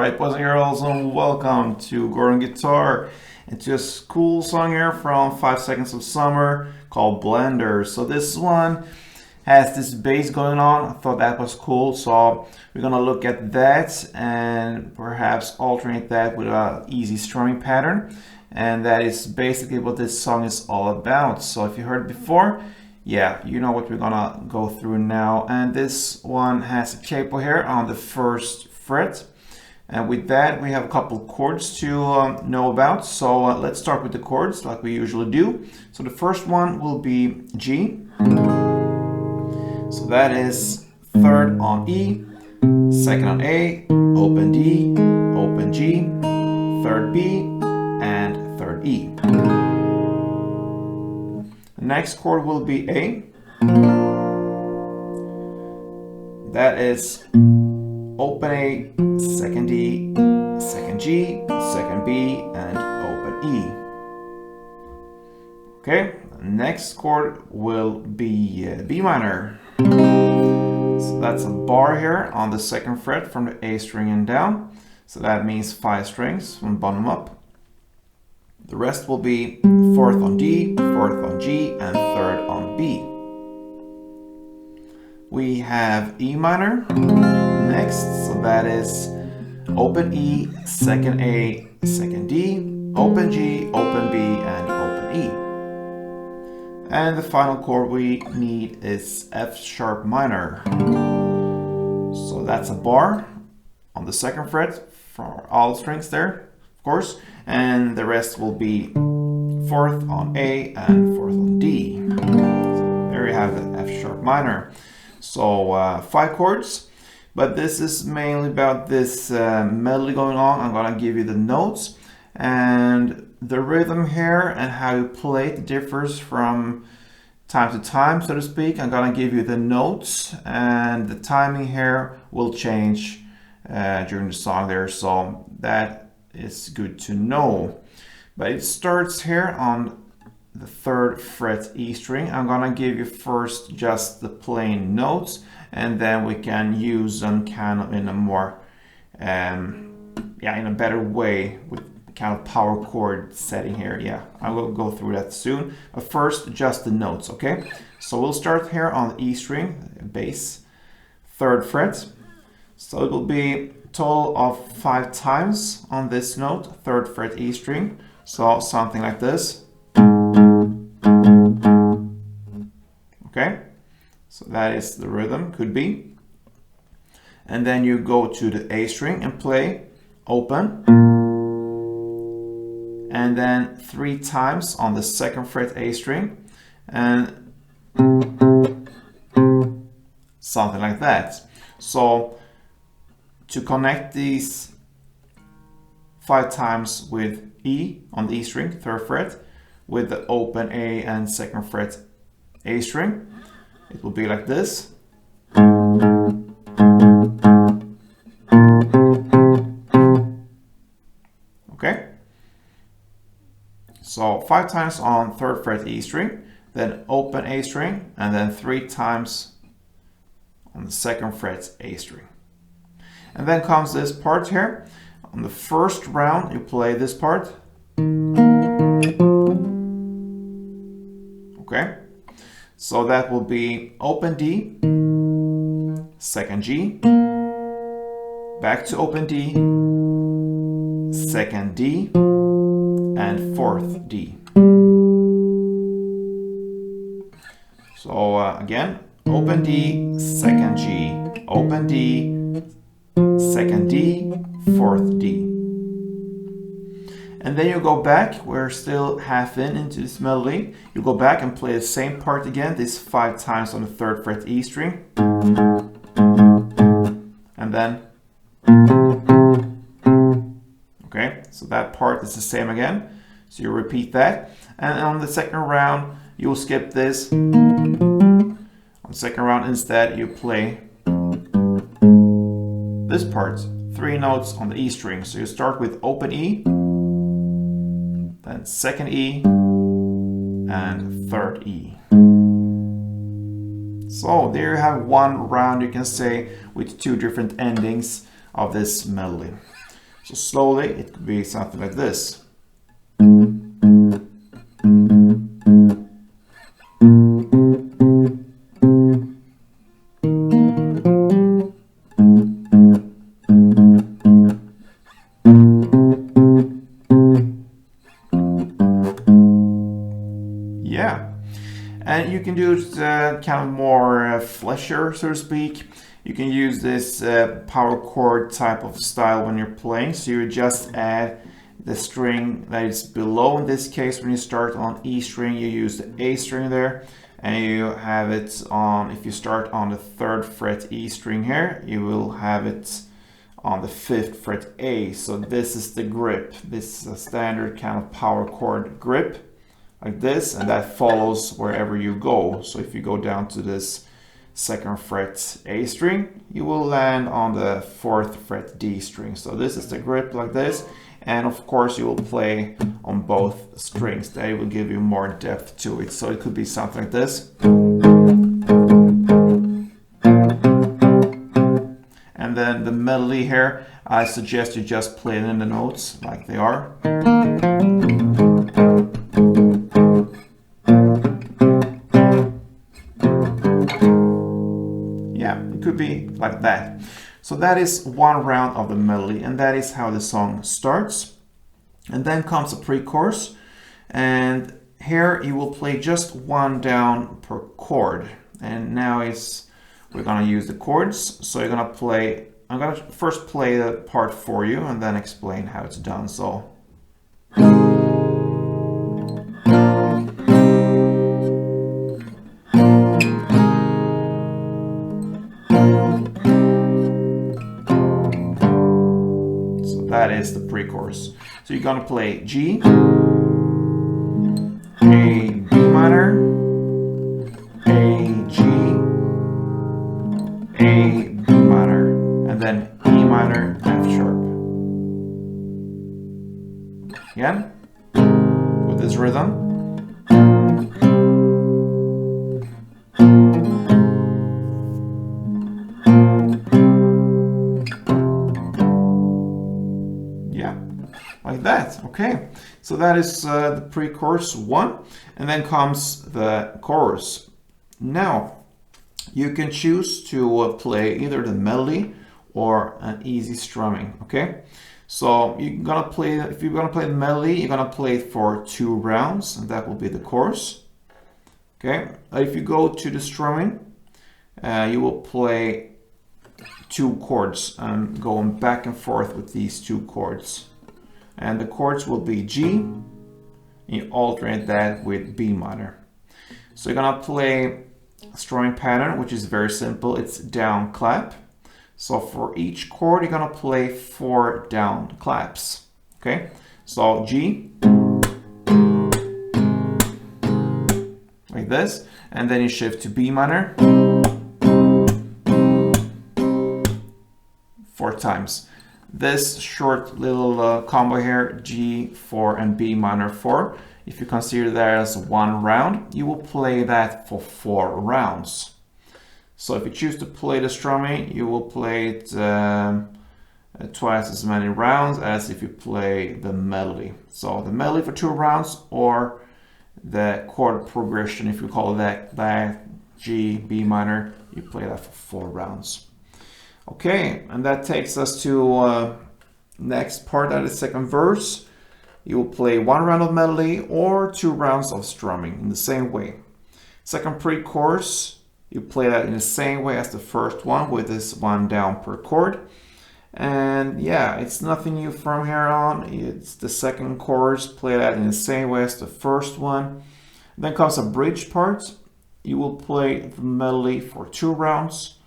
Alright, boys and girls, and welcome to Gordon Guitar and to a cool song here from 5 Seconds of Summer called Blender. So this one has this bass going on. I thought that was cool, so we're gonna look at that and perhaps alternate that with an easy strumming pattern. And that is basically what this song is all about. So if you heard it before, yeah, you know what we're gonna go through now. And this one has a capo here on the first fret. And with that, we have a couple of chords to know about. So let's start with the chords like we usually do. So the first one will be G. So that is third on E, second on A, open D, open G, third B, and third E. The next chord will be A. That is open A, second D, second G, second B, and open E. Okay, the next chord will be B minor. So that's a bar here on the second fret from the A string and down. So that means 5 strings from bottom up. The rest will be fourth on D, fourth on G, and third on B. We have E minor next, so that is open E, second A, second D, open G, open B, and open E. And the final chord we need is F sharp minor. So that's a bar on the second fret for all strings there, of course, and the rest will be fourth on A and fourth on D. So there you have it, F sharp minor. So 5 chords, but this is mainly about this melody going on. I'm gonna give you the notes, and the rhythm here and how you play it differs from time to time, so to speak. I'm gonna give you the notes, and the timing here will change during the song there, so that is good to know. But it starts here on the third fret E string. I'm gonna give you first just the plain notes, and then we can use them kind of in a more in a better way with kind of power chord setting here. Yeah, I will go through that soon, but first just the notes. Okay, so we'll start here on the E string, bass, third fret. So it will be a total of 5 times on this note, third fret E string. So something like this. Okay, so that is the rhythm, could be. And then you go to the A string and play open. And then 3 times on the second fret A string. And something like that. So to connect these 5 times with E on the E string, third fret, with the open A and second fret A string, it will be like this. Okay, so 5 times on third fret E string, then open A string, and then 3 times on the second fret A string. And then comes this part here. On the first round you play this part. Okay, so that will be open D, second G, back to open D, second D, and fourth D. So again, open D, second G, open D, second D, fourth D. And then you go back, we're still half into this melody. You go back and play the same part again, this 5 times on the third fret E string. And then, okay, so that part is the same again. So you repeat that. And on the second round, you'll skip this. On the second round instead, you play this part, 3 notes on the E string. So you start with open E, then second E, and third E. So there you have one round, you can say, with 2 different endings of this melody. So slowly it could be something like this. Yeah. And you can do it kind of more fleshier, so to speak. You can use this power chord type of style when you're playing. So you just add the string that is below. In this case, when you start on E string, you use the A string there. And you have it on, if you start on the 3rd fret E string here, you will have it on the 5th fret A. So this is the grip. This is a standard kind of power chord grip, like this, and that follows wherever you go. So if you go down to this 2nd fret A string, you will land on the 4th fret D string. So this is the grip like this, and of course you will play on both strings. They will give you more depth to it. So it could be something like this. And then the melody here, I suggest you just play it in the notes like they are. Could be like that. So that is one round of the melody, and that is how the song starts. And then comes a pre-chorus, and here you will play just one down per chord. And now we're gonna use the chords. So you're gonna play, I'm gonna first play the part for you and then explain how it's done. So that is the pre-chorus. So you're gonna play G, A, B minor, A, G, A, B minor, and then E minor, F sharp. Again, with this rhythm. Like that. Okay, so that is the pre-chorus 1, and then comes the chorus. Now you can choose to play either the melody or an easy strumming. Okay, so you're gonna play, if you're gonna play the melody, you're gonna play it for 2 rounds, and that will be the chorus. Okay, if you go to the strumming, you will play 2 chords and going back and forth with these 2 chords. And the chords will be G, and you alternate that with B minor. So you're gonna play a strumming pattern, which is very simple. It's down clap. So for each chord, you're gonna play 4 down claps. Okay, so G, like this, and then you shift to B minor 4 times. This short little combo here, G4 and B minor 4, if you consider that as 1 round, you will play that for 4 rounds. So if you choose to play the strumming, you will play it twice as many rounds as if you play the melody. So the melody for 2 rounds, or the chord progression, if you call that G, B minor, you play that for 4 rounds. Okay, and that takes us to next part of the 2nd verse. You will play 1 round of melody or 2 rounds of strumming in the same way. 2nd pre-chorus, you play that in the same way as the first one, with this 1 down per chord. And yeah, it's nothing new from here on. It's the 2nd chorus, play that in the same way as the first one. Then comes a bridge part. You will play the melody for 2 rounds.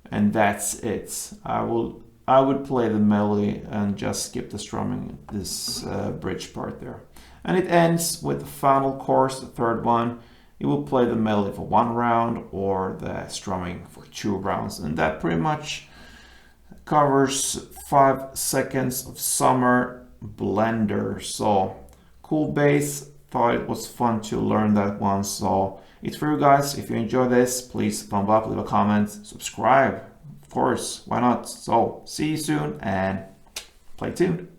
And that's it. I would play the melody and just skip the strumming, this bridge part there. And it ends with the final chorus, the 3rd one. You will play the melody for 1 round or the strumming for 2 rounds. And that pretty much covers 5 seconds of Summer Blender. So cool bass. Thought it was fun to learn that one. So it's for you guys. If you enjoy this, please thumb up, leave a comment, subscribe. Of course, why not? So see you soon, and Play tuned.